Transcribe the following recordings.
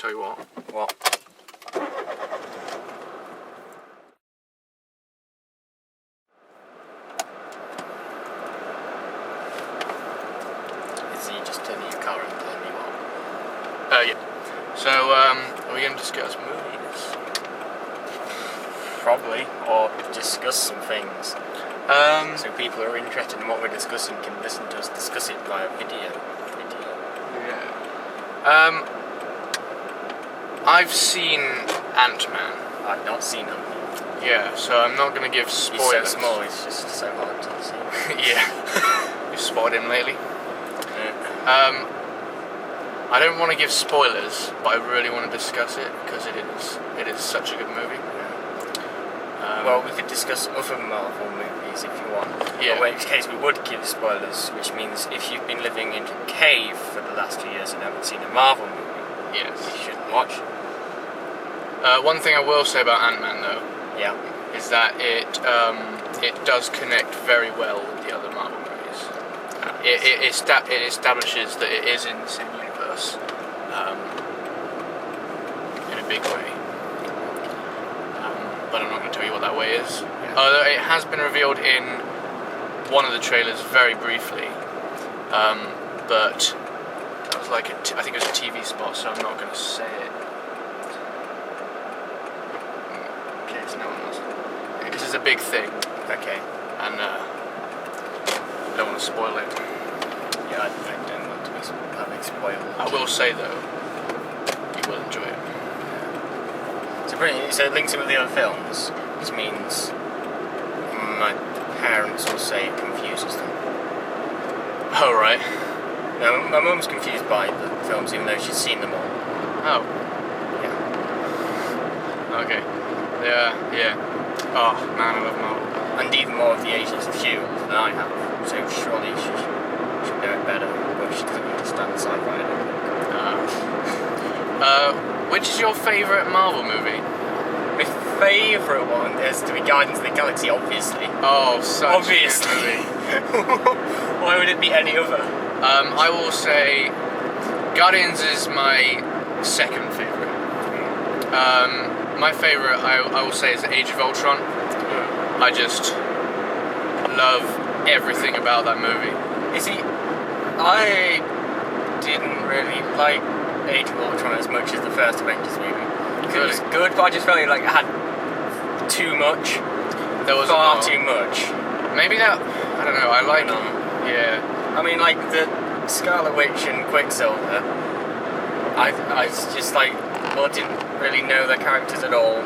Tell you what. What? Is he just turning your car and telling me what? Yeah. So, are we going to discuss movies? Probably, or discuss some things. So people who are interested in what we're discussing can listen to us discuss it via video. Yeah. I've seen Ant-Man. I've not seen him. Yeah, so I'm not going to give spoilers. He's so small, it's just so hard to see. Yeah. You've spotted him lately? Yeah. I don't want to give spoilers, but I really want to discuss it because it is such a good movie. Well, we could discuss other Marvel movies if you want. Yeah. In which case we would give spoilers, which means if you've been living in a cave for the last 2 years and haven't seen a Marvel movie, Yes. you shouldn't watch. One thing I will say about Ant-Man, though, Yeah. is that it does connect very well with the other Marvel movies. It establishes that it is in the same universe in a big way. But I'm not going to tell you what that way is. Yeah. Although it has been revealed in one of the trailers very briefly. But that was like I think it was a TV spot, so I'm not going to say it. In case no one knows. Because it's a big thing. Okay. And I don't want to spoil it. Yeah, I don't want to have it spoiled. I will say though, you will enjoy it. So it links it with the other films, which means my parents will say it confuses them. Oh right. No, my mum's confused by the films even though she's seen them all. Oh. Yeah. Okay. Yeah. Oh man, I love Marvel. And even more of the Agents of S.H.I.E.L.D. than I have, so surely she should know it better, but she doesn't understand sci-fi anymore. Which is your favourite Marvel movie? My favourite one is to be Guardians of the Galaxy, obviously. Oh, such Obviously. a good movie. Why would it be any other? I will say Guardians is my second favourite. My favourite, I will say, is Age of Ultron. I just love everything about that movie. You see, I didn't really like Age of Ultron as much as the first Avengers movie. It was good, but I just felt like it had too much. There was far too much. Maybe that, I don't know, I like it. Yeah. I mean, like the Scarlet Witch and Quicksilver, I just like, well, I didn't really know their characters at all.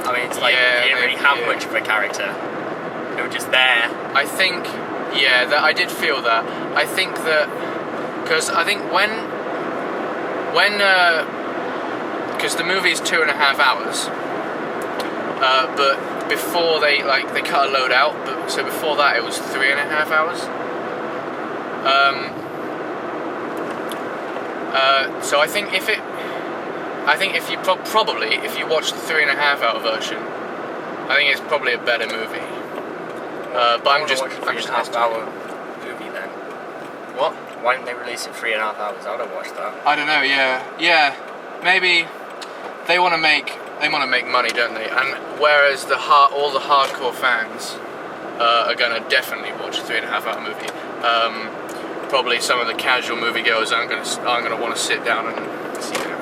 I mean, it's like, you didn't really have much of a character. They were just there. I think, that I did feel that. I think that, because I think because the movie is 2.5 hours, but before they cut a load out, so before that it was 3.5 hours. So I think if you probably if you watch the 3.5 hour version, I think it's probably a better movie. But I'm just 3.5 hour movie then. What? Why didn't they release it 3.5 hours? I would have watched that. I don't know. Yeah. Maybe they want to make money, don't they? And whereas all the hardcore fans are gonna definitely watch a 3.5 hour movie. Probably some of the casual moviegoers aren't gonna want to sit down and see it.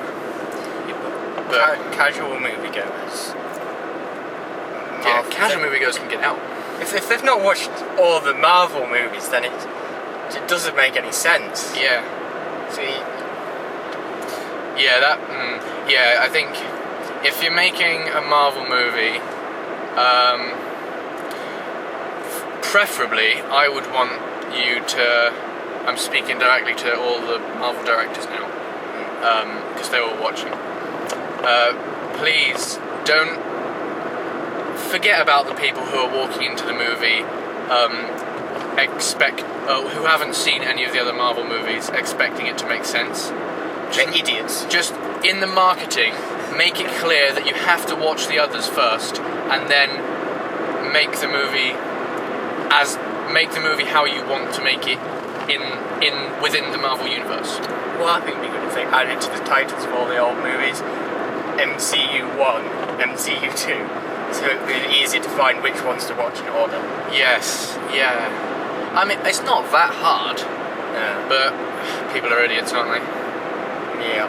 But casual moviegoers. Yeah, casual moviegoers can get out. If they've not watched all the Marvel movies, then it doesn't make any sense. Yeah. See. Yeah, I think if you're making a Marvel movie, preferably I would want you to. I'm speaking directly to all the Marvel directors now, because they're all watching. Please don't forget about the people who are walking into the movie, who haven't seen any of the other Marvel movies, expecting it to make sense. They're idiots. Just in the marketing, make it clear that you have to watch the others first, and then make the movie how you want to make it. within the Marvel universe. Well, I think it'd be good if they added to the titles of all the old movies MCU1, MCU2, so it'd be easier to find which ones to watch in order. Yes, yeah. I mean, it's not that hard, Yeah. but people are idiots, aren't they? Yeah.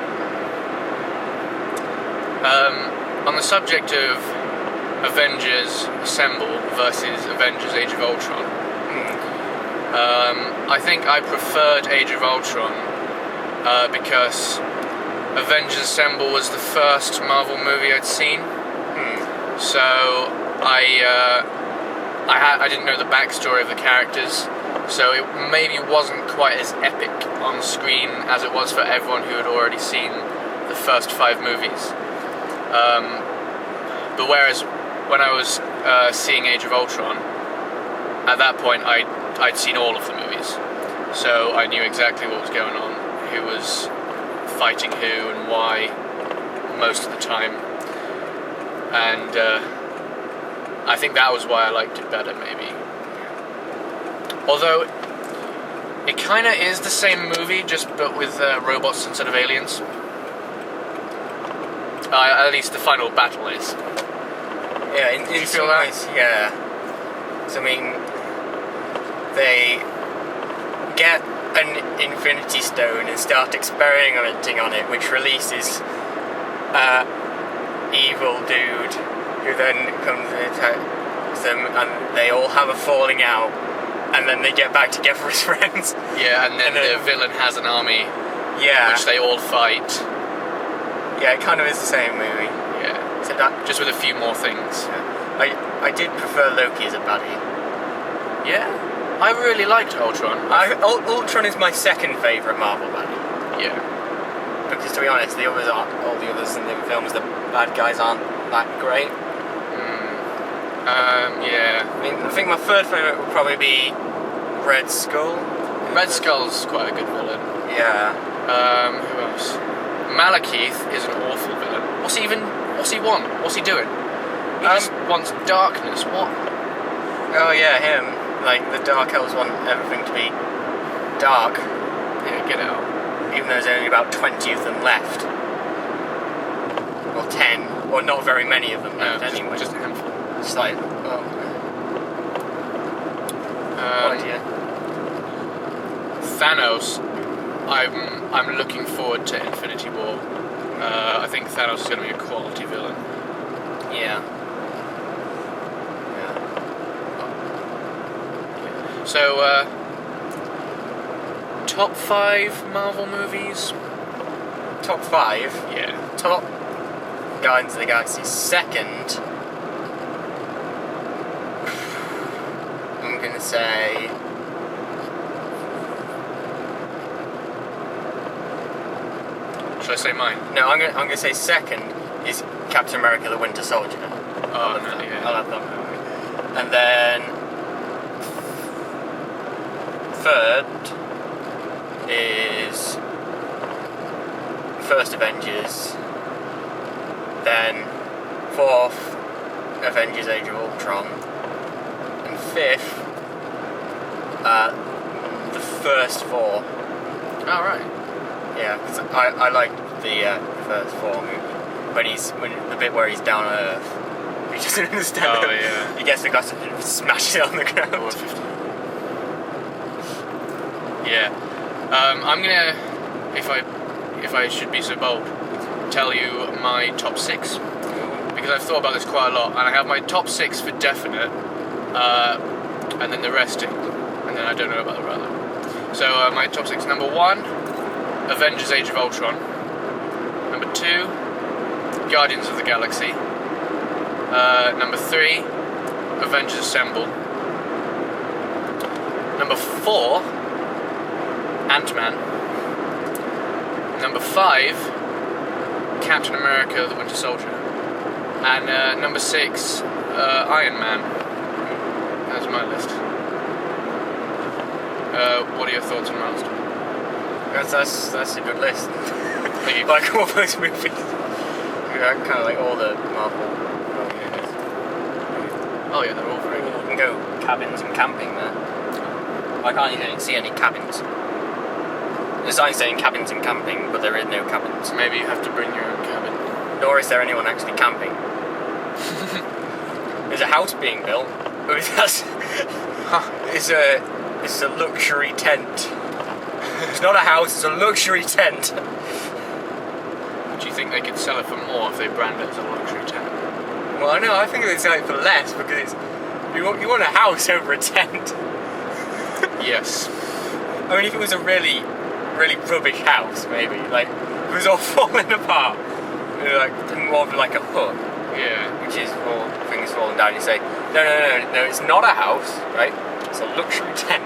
On the subject of Avengers Assemble versus Avengers Age of Ultron, I think I preferred Age of Ultron because Avengers Assemble was the first Marvel movie I'd seen. So I didn't know the backstory of the characters, so it maybe wasn't quite as epic on screen as it was for everyone who had already seen the first 5 movies. But whereas when I was seeing Age of Ultron, at that point I'd seen all of the movies, so I knew exactly what was going on, who was fighting who and why most of the time, and I think that was why I liked it better, maybe. Although it kind of is the same movie, but with robots instead of aliens. At least the final battle is. Yeah, in you some feel that? ways, yeah. So, I mean, they get an Infinity Stone and start experimenting on it, which releases evil dude who then comes and attacks them, and they all have a falling out, and then they get back together as friends. Yeah, and then the villain has an army, Yeah. which they all fight. Yeah, it kind of is the same movie. Yeah, So that, just with a few more things. I did prefer Loki as a baddie. Yeah, I really liked Ultron. Ultron is my second favourite Marvel baddie. Yeah. Because to be honest, all the others in the films, the bad guys aren't that great. Yeah. I mean, I think my third favourite would probably be Red Skull. Red Skull's quite a good villain. Yeah. Who else? Malekith is an awful villain. What's he want? What's he doing? He just wants darkness. What? Oh yeah, him. Like, the Dark Elves want everything to be dark, Yeah, get out. even though there's only about 20 of them left. Or 10, or not very many of them left anyway. Just a handful. It's like, oh, idea. Thanos. I'm looking forward to Infinity War. I think Thanos is going to be a quality villain. Yeah. So, top 5 Marvel movies? Top 5. Yeah. Top Guardians of the Galaxy. Second, I'm gonna say Should I say mine? no. I'm gonna say second is Captain America: The Winter Soldier. Oh, no, yeah. I love that movie. And then third is First Avengers. Then fourth, Avengers Age of Ultron. And fifth, the first 4. Oh, right. Yeah, because I liked the first 4 movie. When the bit where he's down on Earth. He doesn't understand. Oh, yeah. He gets the glass and smashes it on the ground. Yeah. I'm gonna, if I should be so bold, tell you my top 6, because I've thought about this quite a lot, and I have my top 6 for definite, and then the resting, and then I don't know about the other. So my top 6: number 1, Avengers Age of Ultron; number 2, Guardians of the Galaxy; number 3, Avengers Assemble; number 4, Ant-Man; number 5, Captain America: The Winter Soldier; and number 6, Iron Man. That's my list. What are your thoughts on my list? That's a good list. Thank you. Like all those movies. I kind of like all the Marvel movies. Oh yeah, they're all very good. You can go cabins and camping there. I I can't see any cabins. The sign saying cabins and camping, but there is no cabins. Maybe you have to bring your own cabin. Nor is there anyone actually camping. There's a house being built. It's a luxury tent. It's not a house, it's a luxury tent. Do you think they could sell it for more if they brand it as a luxury tent? Well, I think they'd sell it for less because you want a house over a tent. Yes. I mean, if it was a really, really rubbish house, maybe, like, it was all falling apart, like, more of like a hut. Yeah. Which is all things falling down. You say, no, it's not a house, right? It's a luxury tent.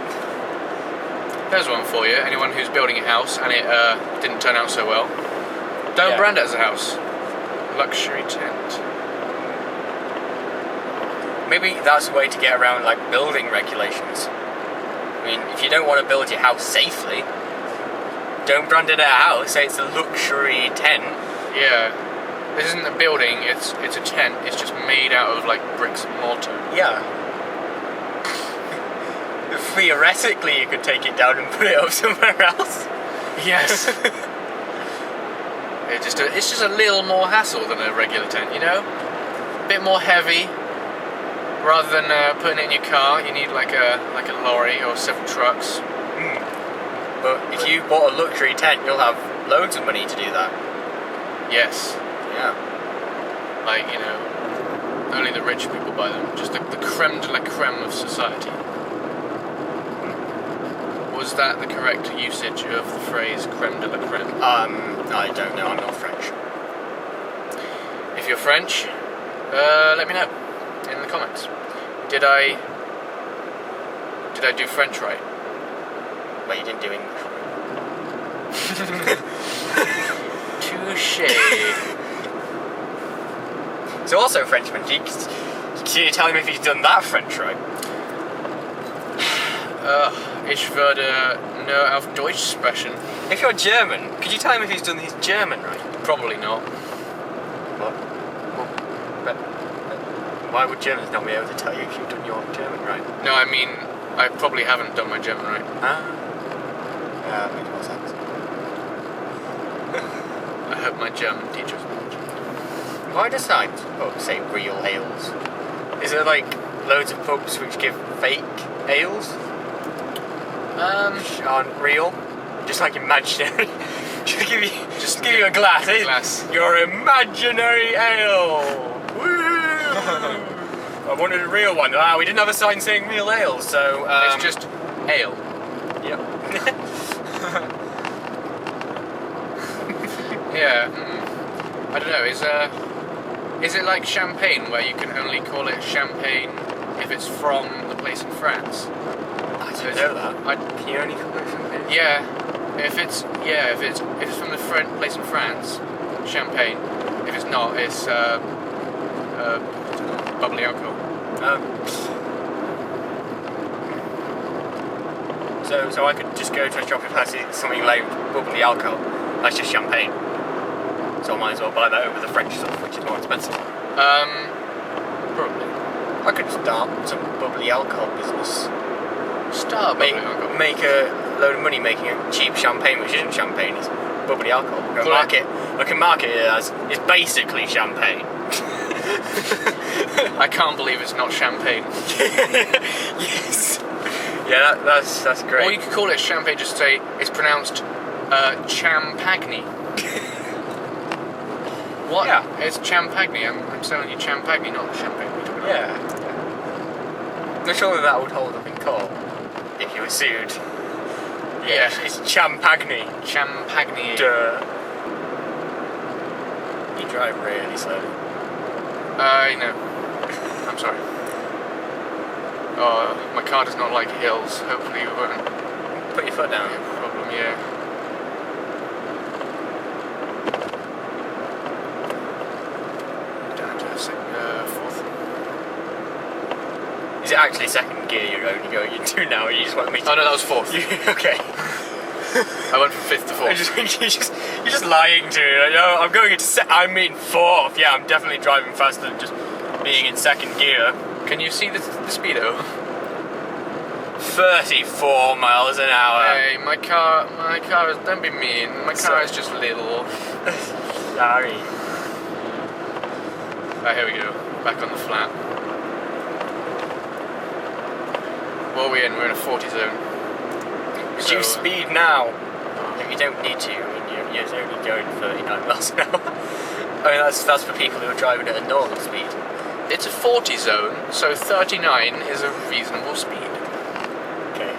There's one for you. Anyone who's building a house and it didn't turn out so well, don't brand it as a house. Luxury tent. Maybe that's a way to get around, like, building regulations. I mean, if you don't want to build your house safely, don't brand it as a house. Say it's a luxury tent. Yeah. This isn't a building, it's a tent. It's just made out of, like, bricks and mortar. Yeah. Theoretically, you could take it down and put it up somewhere else. Yes. It's just a little more hassle than a regular tent, you know? A bit more heavy. Rather than putting it in your car, you need like a lorry or several trucks. But if you bought a luxury tent, you'll have loads of money to do that. Yes. Yeah. Like, you know, only the rich people buy them. Just the creme de la creme of society. Was that the correct usage of the phrase creme de la creme? I don't know, I'm not French. If you're French, let me know in the comments. Did I do French right? Well, you didn't do English right. Touché. So also Frenchman, can you tell him if he's done that French right? Ich würde nur auf Deutsch sprechen. If you're German, could you tell him if he's done his German right? Probably not. What? But why would Germans not be able to tell you if you've done your German right? No, I mean, I probably haven't done my German right. Ah. Yeah, that makes more sense. I hope my German teacher's watching. Why do signs say real ales? Is there like loads of pubs which give fake ales? Which aren't real? Just like imaginary. Just give you a glass. Your imaginary ale. Woo! I wanted a real one. We didn't have a sign saying real ale, so it's just ale. Yep. Yeah. I don't know. Is it like champagne where you can only call it champagne if it's from the place in France? I don't know that. Can you only call it champagne? Yeah. If it's from the place in France, champagne. If it's not, it's bubbly alcohol. So I could just go to a shop if I see something like bubbly alcohol. That's just champagne. So I might as well buy that over the French stuff, which is more expensive. Probably. I could start some bubbly alcohol business. Make a load of money making a cheap champagne, which isn't champagne, it's bubbly alcohol. I can market it as it's basically champagne. I can't believe it's not champagne. Yes. Yeah, that's great. Or you could call it champagne, just say it's pronounced champagne. What? Yeah. It's champagne. I'm selling you champagne, not champagne. Yeah. I'm sure that would hold up in court if you were sued. Yeah. It's champagne. Champagne. Duh. You drive really slowly. I know. I'm sorry. Oh, my car does not like hills. Hopefully we won't. Put your foot down. Problem, yeah. Down to fourth. Is it actually second gear you're only going into now, or you just want me to... Oh no, that was fourth. Okay. I went from fifth to fourth. You're just lying to me. Like, no, I'm going into I mean fourth. Yeah, I'm definitely driving faster than just being in second gear. Can you see the speedo? 34 miles an hour. Hey, my car is, don't be mean, my car is just little. Sorry. Right, here we go, back on the flat. What are we in? We're in a 40 zone. Reduce speed now. If you don't need to, I mean, you're only going 39 miles an hour. I mean, that's for people who are driving at a normal speed. It's a 40 zone, so 39 is a reasonable speed. Okay.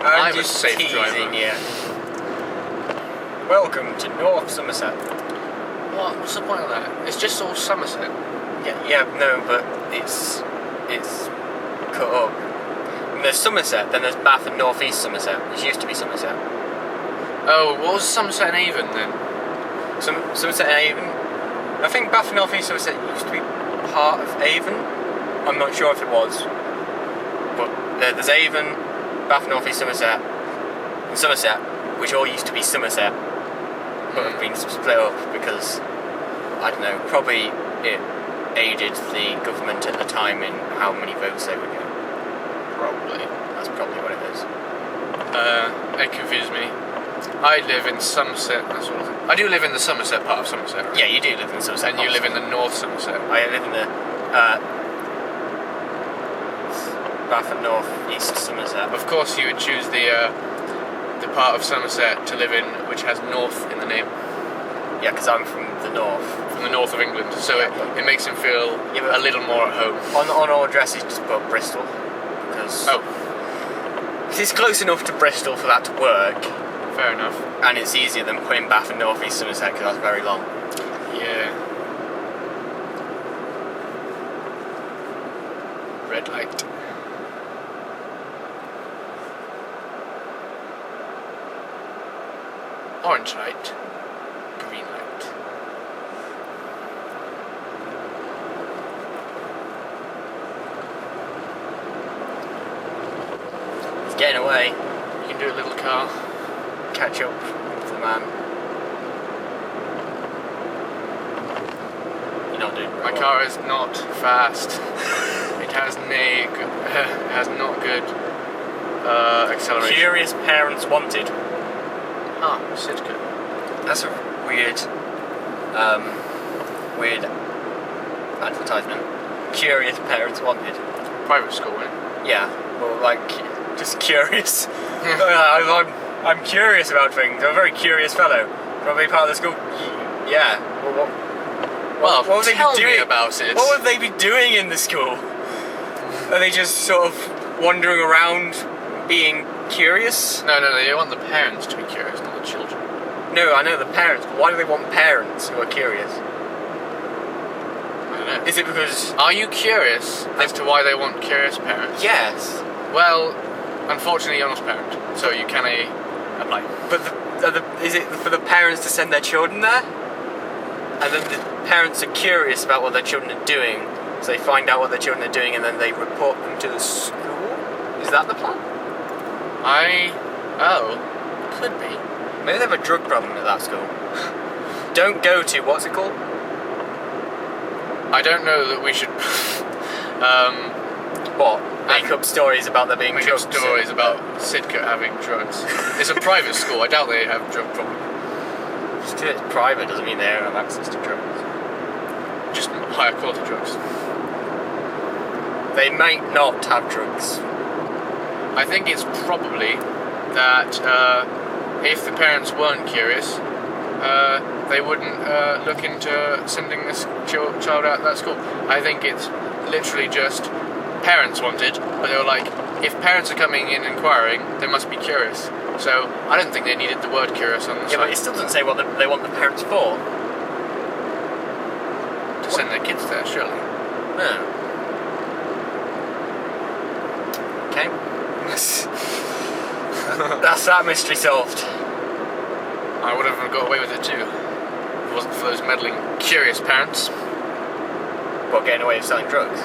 I'm a safe driver. You. Welcome to North Somerset. What's the point of that? It's just all Somerset. Yeah, no, but it's cut up. And there's Somerset, then there's Bath and North East Somerset, which used to be Somerset. Oh, what was Somerset and Avon then? Somerset and Avon. I think Bath and North East Somerset used to be part of Avon. I'm not sure if it was. But there's Avon, Bath, North East Somerset, and Somerset, which all used to be Somerset, but have been split up because, I don't know, probably it aided the government at the time in how many votes they would get. Probably. That's probably what it is. It confused me. I live in Somerset, that sort of thing. I do live in the Somerset part of Somerset, right? Yeah, you do live in Somerset. And you live in the North Somerset. I live in the Bath and North East Somerset. Of course you would choose the part of Somerset to live in which has North in the name. Yeah, because I'm from the North. From the north of England, so it makes him feel a little more at home. On our addresses, just put Bristol. Because it's close enough to Bristol for that to work. Fair enough. And it's easier than putting Bath and North East Somerset because that's very long. Yeah. Red light. Orange light. Green light. It's getting away. You can do a little car. Catch up with the man. You're not doing My car is not fast. It has not good acceleration. Curious parents wanted. Ah, Sitka. That's a weird advertisement. Curious parents wanted. Private school, isn't it? Yeah, well, like, just curious. I'm curious about things. I'm a very curious fellow. Probably part of the school. Yeah. Well, what would they tell be doing me about it. What would they be doing in the school? Are they just sort of wandering around, being curious? No, they want the parents to be curious, not the children. No, I know the parents, but why do they want parents who are curious? I don't know. Is it because... Are you curious as to why they want curious parents? Yes. Well, unfortunately you're not a parent, so you can apply. But is it for the parents to send their children there? And then the parents are curious about what their children are doing, so they find out what their children are doing and then they report them to the school? Is that the plan? Could be. Maybe they have a drug problem at that school. Don't go to, what's it called? I don't know that we should... What? Make up stories about there being Make up drugs? stories about Sitka having drugs. It's a private school, I doubt they have drug problem. Just because it's private doesn't mean they don't have access to drugs. Just higher quality drugs. They might not have drugs. I think it's probably that if the parents weren't curious, they wouldn't look into sending this child out that school. I think it's literally just parents wanted, but they were like, if parents are coming in inquiring, they must be curious. So I don't think they needed the word curious on the side. Yeah, but it still doesn't say what they want the parents for. To send their kids there, surely. No. Okay. That's that mystery solved. I would have got away with it too. If it wasn't for those meddling, curious parents. What, getting away with selling drugs?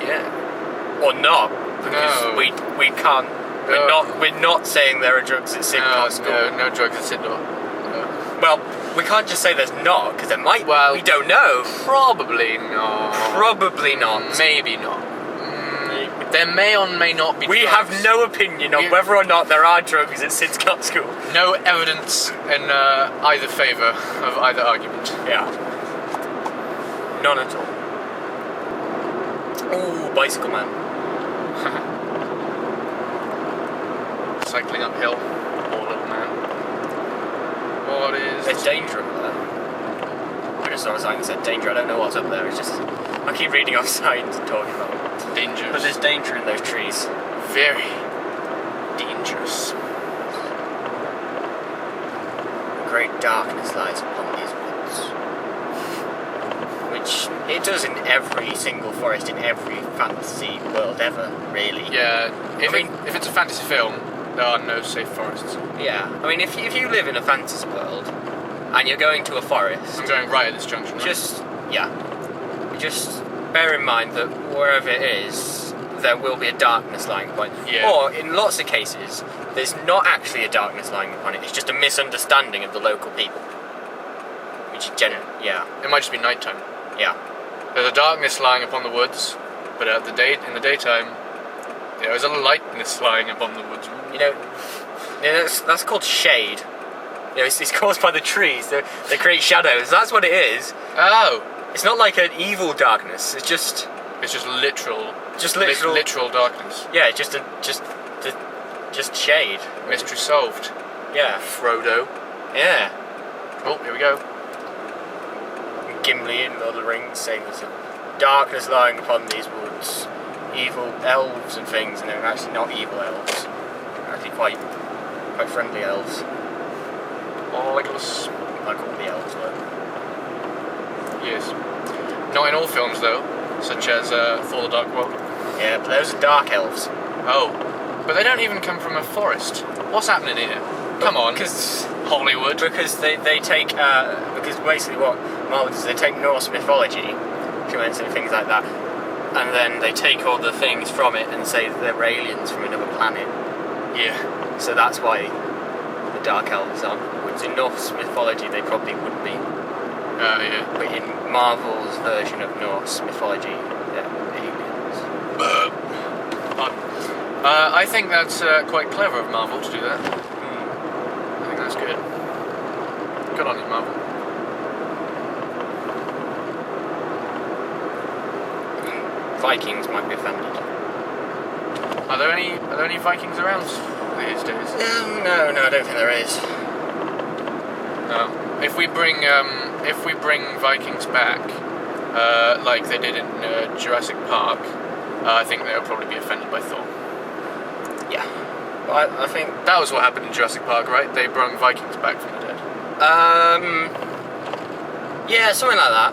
Yeah. Or not? Because No. we can't. No. We're not saying there are drugs at Sidney School. No drugs at Sidney. No. Well, we can't just say there's not, because there might. Well, we don't know. Probably not. Probably not. Maybe not. There may or may not be We drugs. have no opinion on whether or not there are drugs at Sid Scott School. No evidence in either favour of either argument. Yeah. None at all. Ooh, Bicycle Man. Cycling uphill. Poor little man. What is... There's danger up there. I just saw a sign that said danger. I don't know what's up there. It's just... I keep reading off signs and talking about it. Dangerous. But there's danger in those trees. Very dangerous. Great darkness lies upon these woods. Which it does in every single forest in every fantasy world ever, really. Yeah, if it's a fantasy film, there are no safe forests. Yeah, I mean, if you live in a fantasy world and you're going to a forest, I'm going right at this junction, right? just bear in mind that wherever it is, there will be a darkness lying upon it. Yeah. Or, in lots of cases, there's not actually a darkness lying upon it, it's just a misunderstanding of the local people. Which is yeah. It might just be nighttime. Yeah. There's a darkness lying upon the woods, but in the daytime, there is a lightness lying upon the woods. You know that's called shade. You know, it's caused by the trees. They create shadows. That's what it is. Oh! It's not like an evil darkness. It's just literal. Literal darkness. Yeah, just shade. Mystery solved. Yeah. Frodo. Yeah. Oh, here we go. Gimli in Lord of the Rings saying there's a darkness lying upon these woods. Evil elves and things, and they're actually not evil elves. They're actually quite friendly elves. Legolas. Like all the elves were. Yes. Not in all films, though, such as Thor: The Dark World. Yeah, but those are dark elves. Oh. But they don't even come from a forest. What's happening here? Come on. Because Hollywood. Because they take, because basically what Marvel does, they take Norse mythology, and things like that, and then they take all the things from it and say that they're aliens from another planet. Yeah. So that's why the Dark Elves are. Which in Norse mythology they probably would be. Yeah. But in Marvel's version of Norse mythology, they're aliens. I think that's quite clever of Marvel to do that. I think that's good. Good on you, Marvel. Vikings might be offended. Are there any Vikings around these days? No, I don't think there is. No. If we bring Vikings back, like they did in Jurassic Park, I think they'll probably be offended by Thor. Yeah. But I think that was what happened in Jurassic Park, right? They brought Vikings back from the dead. Yeah, something like that.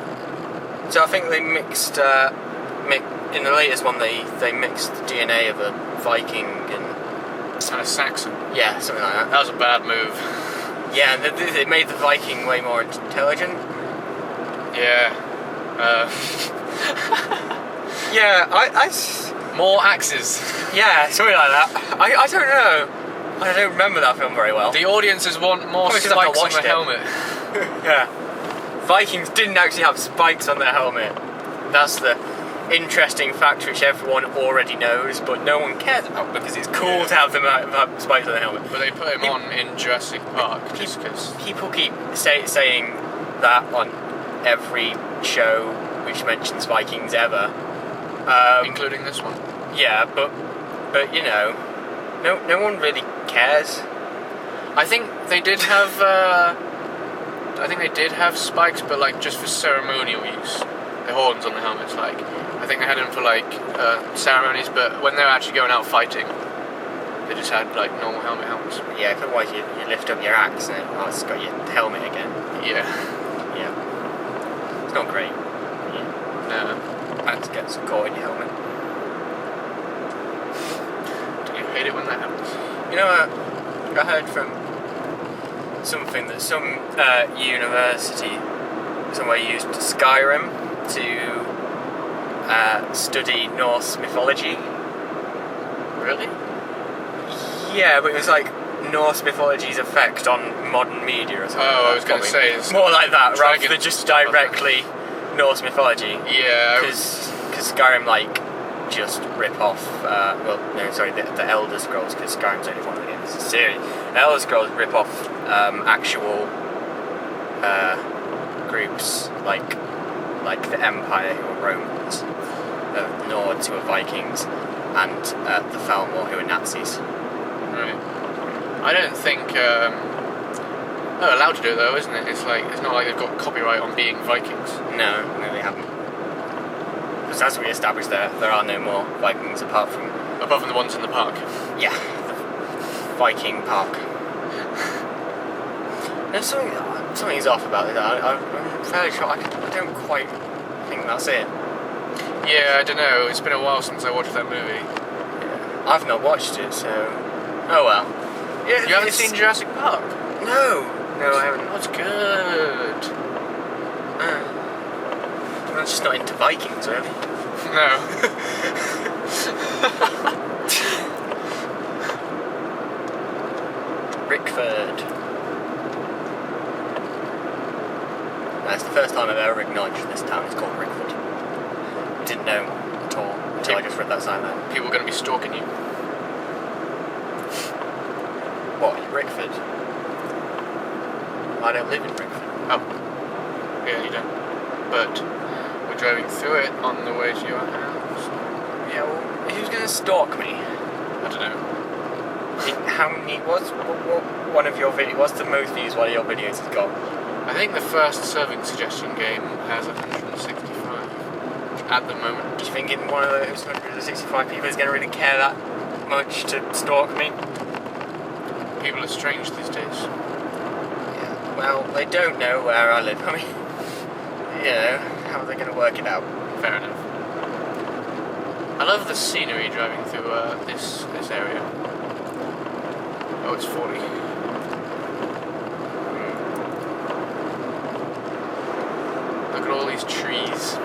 So I think they mixed, in the latest one, they mixed the DNA of a Viking and a Saxon. Yeah, something like that. That was a bad move. Yeah, they made the Viking way more intelligent. Yeah. Yeah, I more axes. Yeah, something like that. I don't know. I don't remember that film very well. The audiences want more spikes on the helmet. Yeah. Vikings didn't actually have spikes on their helmet. That's the interesting fact which everyone already knows, but no one cares about because it's cool to have them have spikes on their helmet. But they put him on in Jurassic Park just because. People keep saying that on every show which mentions Vikings ever. Including this one. Yeah, but you know, no one really cares. I think they did have. Spikes, but like just for ceremonial use. The horns on the helmets, like I think they had them for like ceremonies, but when they're actually going out fighting, they just had like normal helmets. Yeah, otherwise you lift up your axe and it's got your helmet again. Yeah. Yeah. It's not great. Yeah. No. Axe gets caught in your helmet. Do you hate it when that happens? You know, I heard from something that some university somewhere used Skyrim to study Norse mythology. Really? Yeah, but it was like Norse mythology's effect on modern media or something. Oh, I was going to say it's more like that, rather dragons than just stuff, I directly Norse mythology. Yeah. Because Skyrim just rip off. The Elder Scrolls, because Skyrim's only one of the games. It's a series. The Elder Scrolls rip off actual groups like the Empire, who are Romans, the Nords, who are Vikings, and the Thalmor, who are Nazis. Right. I don't think they're allowed to do it though, isn't it? It's not like they've got copyright on being Vikings. No, they haven't. Because as we established, there are no more Vikings apart from the ones in the park. the Viking Park. There's something's off about it. I'm fairly sure. I don't quite think that's it. Yeah, I don't know. It's been a while since I watched that movie. Yeah. I've not watched it, so oh well. Yeah, You haven't seen Jurassic Park? No, I haven't. That's good. I'm just not into Vikings, really. No. Rickford. That's the first time I've ever acknowledged this town is called Rickford. Didn't know at all until I just read that sign there. People are going to be stalking you. What, Rickford? I don't live in Rickford. Oh. Yeah, you don't. But we're driving through it on the way to your house. Yeah, well, who's going to stalk me? I don't know. How many? What's one of your videos? What's the most views one of your videos has got? I think the first serving suggestion game has 165 at the moment. Do you think in one of those 165 people is going to really care that much to stalk me? People are strange these days. Yeah. Well, they don't know where I live. I mean, how are they going to work it out? Fair enough. I love the scenery driving through this area. Oh, it's 40. Look at all these trees.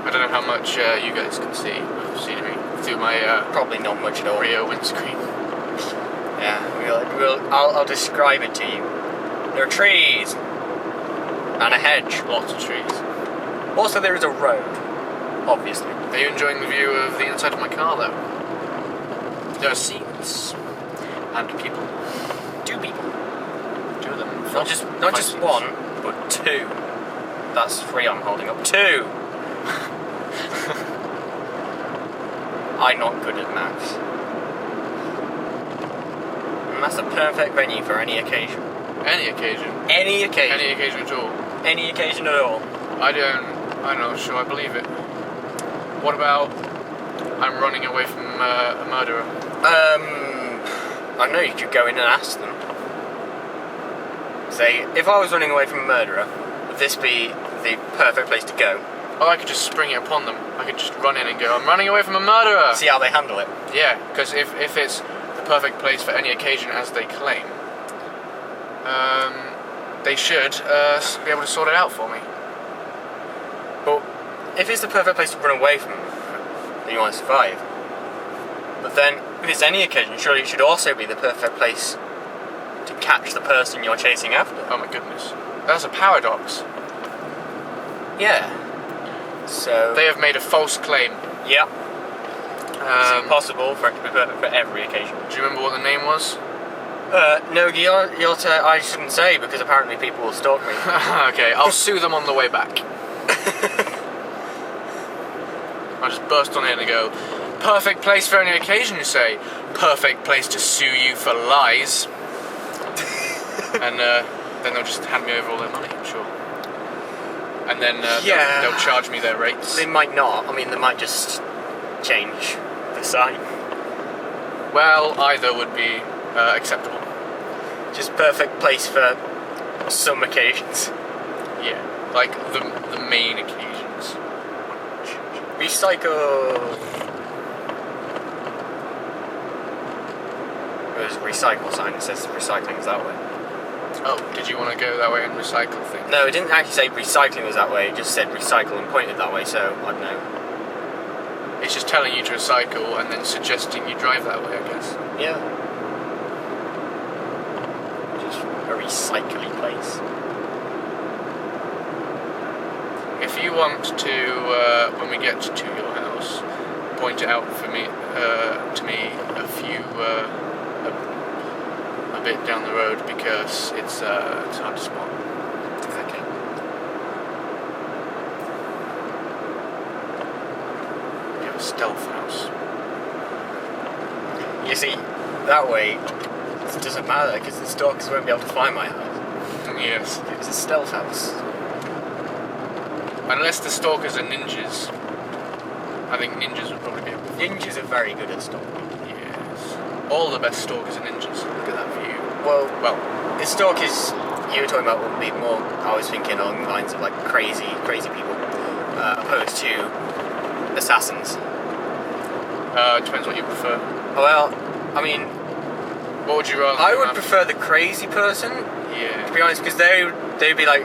I don't know how much you guys can see of scenery through my Probably not much at all. Rio windscreen. Yeah, I'll describe it to you. There are trees and a hedge. Lots of trees. Also, there is a road, obviously. Are you enjoying the view of the inside of my car, though? There are seats and people. 2 people. 2 of them. Not just seats. 1, but 2. That's 3 I'm holding up. 2! I'm not good at maths. And that's a perfect venue for any occasion. Any occasion. Any occasion. Any occasion at all. Any occasion at all. I'm not sure I believe it. What about I'm running away from a murderer? I know you could go in and ask them. Say, if I was running away from a murderer, would this be the perfect place to go? Or I could just spring it upon them. I could just run in and go, I'm running away from a murderer! See how they handle it. Yeah, because if it's the perfect place for any occasion as they claim, they should be able to sort it out for me. But if it's the perfect place to run away from, then you want to survive. But then, if it's any occasion, surely it should also be the perfect place to catch the person you're chasing after. Oh my goodness. That's a paradox. Yeah. So... They have made a false claim. Yeah. It's impossible for it to be perfect for every occasion. Do you remember what the name was? No, I shouldn't say, because apparently people will stalk me. Okay, I'll sue them on the way back. I'll just burst on in and go, perfect place for any occasion, you say? Perfect place to sue you for lies. And then they'll just hand me over all their money, I'm sure. And then they'll charge me their rates. They might not. I mean, they might just change the sign. Well, either would be acceptable. Just perfect place for some occasions. Yeah, like the main occasions. Recycle. There's a recycle sign that says recycling is that way. Oh, did you want to go that way and recycle things? No, it didn't actually say recycling was that way, it just said recycle and pointed that way, so I don't know. It's just telling you to recycle and then suggesting you drive that way, I guess. Yeah. Just a recycling place. If you want to, when we get to your house, point it out for me, to me a bit down the road because it's hard to spot. Okay. We have a stealth house. You see, that way it doesn't matter because the stalkers won't be able to find my house. Yes. It's a stealth house. Unless the stalkers are ninjas. I think ninjas would probably be able to. Ninjas are very good at stalking. Yes. All the best stalkers are ninjas. Look at that view. Well, Well, the stalkers you were talking about would be more, I was thinking along the lines of like crazy people, opposed to assassins. depends what you prefer. Well, I mean, What would you rather? I would have? prefer the crazy person, to Yeah. be honest, because they'd be like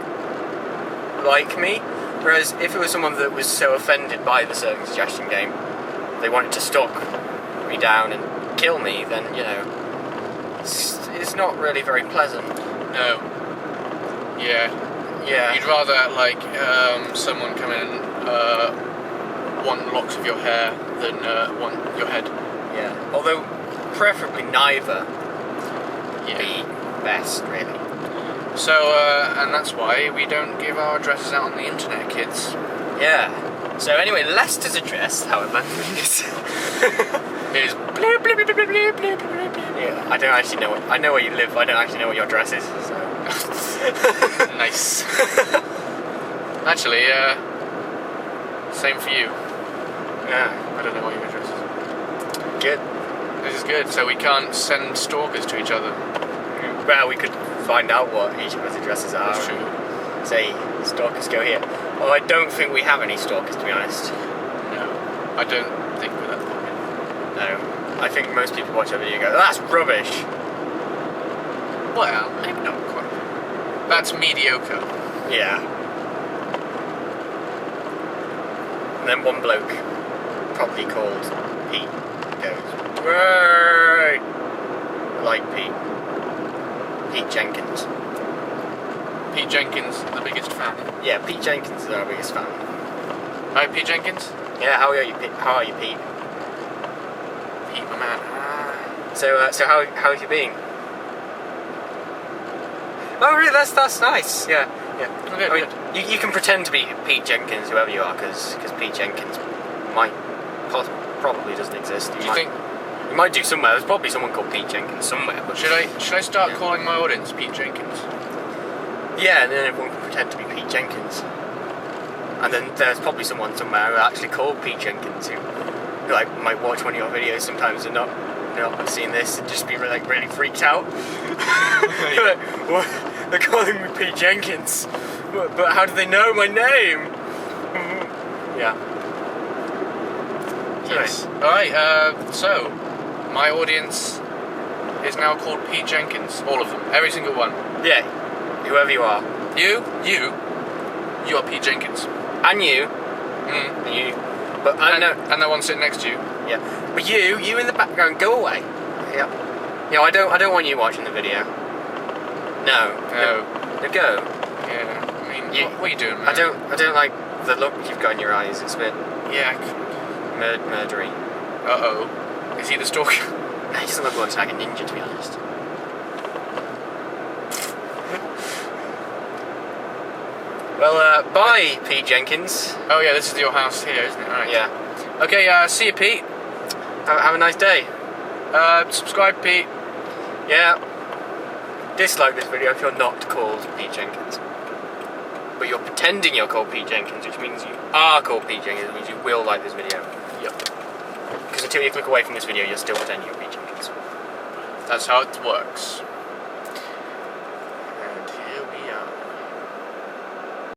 me. Whereas if it was someone that was so offended by the certain suggestion game, they wanted to stalk me down and kill me, then it's not really very pleasant. No. Yeah. Yeah. You'd rather like someone come in and want locks of your hair than want your head. Yeah. Although, preferably neither Yeah. be best, really. So and that's why we don't give our addresses out on the internet, kids. Yeah. So anyway, Leicester's address, however, is Is bleep, bleep, bleep, bleep, bleep, bleep, bleep, bleep. yeah. I don't actually know. I know where you live. I don't actually know what your address is. So. Nice. Actually, same for you. Yeah. I don't know what your address is. Good. This is good. So we can't send stalkers to each other. Well, we could find out what each of us addresses are. That's true. And say stalkers go here. Well, I don't think we have any stalkers, to be honest. No, I don't think we're that popular. No. I think most people watch our video and go, "That's rubbish." Well, maybe not quite. That's mediocre. Yeah. And then one bloke, probably called Pete, goes, "Right." Like Pete. Pete Jenkins. Pete Jenkins, the biggest fan. Yeah, Pete Jenkins is our biggest fan. Hi, Pete Jenkins. Yeah, how are you, Pete? How are you, Pete? Pete, my man. So how have you been? Oh, really? That's nice. Yeah. Good, I mean, you can pretend to be Pete Jenkins, whoever you are, because Pete Jenkins probably doesn't exist. Do you think? You might do somewhere. There's probably someone called Pete Jenkins somewhere. But Should I start calling my audience Pete Jenkins? yeah, and then everyone can pretend to be Pete Jenkins. And then there's probably someone somewhere who actually called Pete Jenkins who like might watch one of your videos sometimes and not have seen this and just be really freaked out. Like, what? They're calling me Pete Jenkins, but how do they know my name? Yeah. Yes. Alright, so my audience is now called Pete Jenkins. All of them. Every single one. Yeah. Whoever you are. You are Pete Jenkins. And you. Mm. And you. But I know. And that one sitting next to you. Yeah. But you in the background, go away. Yeah. Yeah, I don't want you watching the video. No. No. Go. Yeah. I mean, what are you doing, man? I don't like the look you've got in your eyes. It's a bit Yeah. murdery. Uh-oh. Is he the stalker? He doesn't look like a ninja, to be honest. Well, bye, Pete Jenkins. Oh yeah, this is your house here, isn't it? Right. Yeah. Okay, see you, Pete. Have a nice day. Subscribe, Pete. Yeah. Dislike this video if you're not called Pete Jenkins. But you're pretending you're called Pete Jenkins, which means you are called Pete Jenkins, which means you will like this video. Yep. Because until you click away from this video, you're still pretending you're Pete Jenkins. That's how it works.